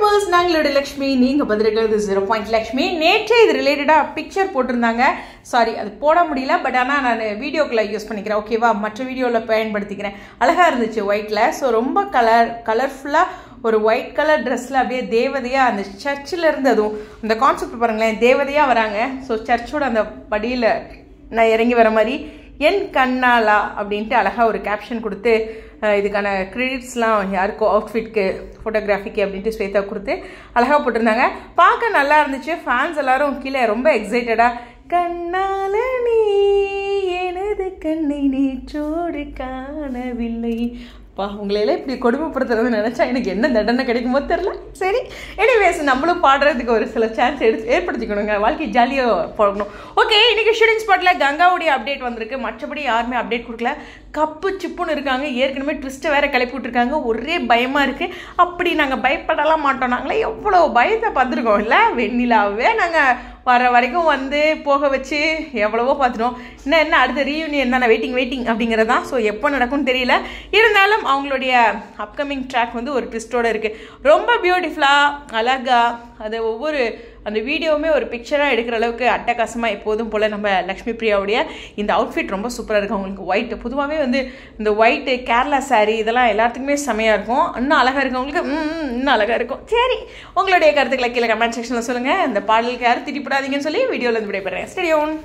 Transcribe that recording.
viewers நாங்களோட Lakshmi நீங்க பதிருக்கிறது 0 point Lakshmi நேற்றே இது ரிலேட்டடா பிக்சர் போட்டிருந்தாங்க சாரி அது போட முடியல பட் ஆனால் நான் வீடியோக்குள்ள யூஸ் பண்ணிக்கிறேன் ஓகேவா மற்ற வீடியோவில் பயன்படுத்திக்கிறேன் அழகாக இருந்துச்சு ஒயிட்டில் ஸோ ரொம்ப கலர்ஃபுல்லாக ஒரு ஒயிட் கலர் ட்ரெஸ்ஸில் அப்படியே தேவதையாக அந்த சர்ச்சில் இருந்து அதுவும் அந்த கான்செப்ட் பாருங்களேன் தேவதையாக வராங்க ஸோ சர்ச்சோட அந்த படியில் நான் இறங்கி வர மாதிரி என் கண்ணாலா அப்படின்ட்டு அழகாக ஒரு கேப்ஷன் கொடுத்து இதுக்கான கிரெடிட்ஸ்லாம் யாருக்கோ அவுட்ஃபிட்க்கு ஃபோட்டோகிராஃபிக்கு அப்படின்ட்டு ஸ்வேதா கொடுத்து அழகாக போட்டிருந்தாங்க பார்க்க நல்லா இருந்துச்சு ஃபேன்ஸ் எல்லாரும் கீழே ரொம்ப எக்ஸைட்டடாக கண்ணால நீ எனது கண்ணை நேற்றோடு காணவில்லை பா உங்களையெல்லாம் இப்படி கொடுமைப்படுத்துறது நினச்சா எனக்கு என்ன தண்டனை கிடைக்குமோ தெரில சரி எனிவேஸ் நம்மளும் பாடுறதுக்கு ஒரு சில சான்ஸ் ஏற்படுத்திக்கணுங்க வாழ்க்கை ஜாலியாக போகணும் ஓகே இன்றைக்கி ஷூட்டிங் ஸ்பாட்டில் கங்காவுடைய அப்டேட் வந்திருக்கு மற்றபடி யாருமே அப்டேட் கொடுக்கல கப்பு சிப்புன்னு இருக்காங்க ஏற்கனவே ட்விஸ்ட்டை வேறு கிளப்பி விட்டுருக்காங்க ஒரே பயமாக இருக்குது அப்படி நாங்கள் பயப்படலாம் மாட்டோம் நாங்களே எவ்வளோ பயத்தை பார்த்துருக்கோம் இல்லை வெண்ணிலாவே நாங்கள் வர வரைக்கும் வந்து போக வச்சு எவ்வளவோ பார்த்துட்டோம் என்ன அடுத்த ரீயூனியன் தான் வெயிட்டிங் அப்படிங்கிறதான் ஸோ எப்போ நடக்கும்னு தெரியல இருந்தாலும் அவங்களுடைய அப்கமிங் ட்ராக் வந்து ஒரு ட்விஸ்ட்டோடு இருக்குது ரொம்ப பியூட்டிஃபுல்லாக அழகாக அதை ஒவ்வொரு அந்த வீடியோவுமே ஒரு பிக்சராக எடுக்கிற அளவுக்கு அட்டகாசமாக எப்போதும் போல் நம்ம லக்ஷ்மி பிரியாவுடைய இந்த அவுட்ஃபிட் ரொம்ப சூப்பராக இருக்கும் அவங்களுக்கு ஒயிட் பொதுவாகவே வந்து இந்த ஒயிட்டு கேரளா சாரீ இதெல்லாம் எல்லாத்துக்குமே செமையாக இருக்கும் இன்னும் அழகாக இருக்கும் அவங்களுக்கு இன்னும் அழகாக இருக்கும் சரி உங்களுடைய கருத்துக்களை கீழே கமெண்ட் செக்ஷனில் சொல்லுங்கள் இந்த பாடலுக்கு யாரும் திட்டிப்படாதீங்கன்னு சொல்லி வீடியோவில் இருந்து விடைபெறேன் ஸ்டேடியோன்